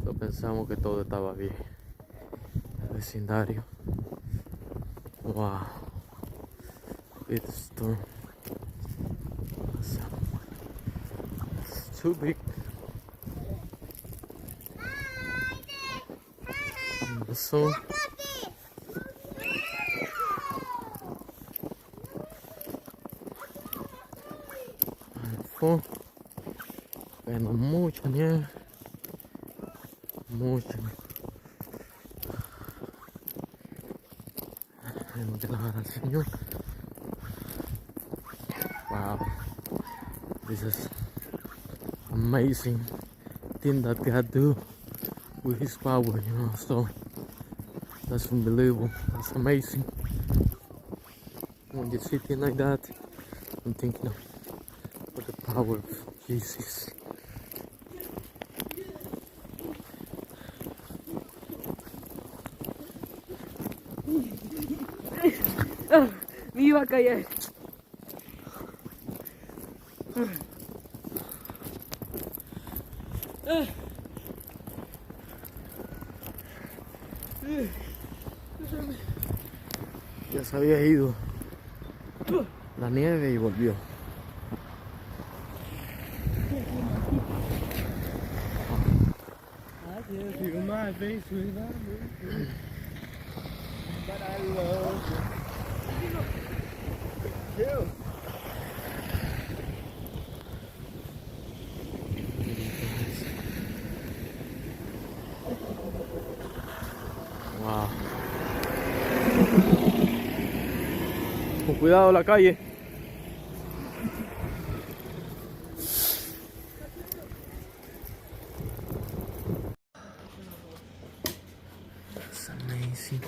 So pensamos que todo estaba bien. El vecindario. Wow. It's a storm. It's too big. And the sun. Bueno, mucha nieve. Mucha. Tenemos que alabar al Señor. Wow. This is amazing thing that God do with His power, you know. So that's unbelievable. That's amazing. When you see things like that, I'm thinking of the power of Jesus. Me iba a caer. Ya se había ido la nieve y volvió. I can feel my face without moving, but I love you. Wow. Con cuidado la calle. It's amazing.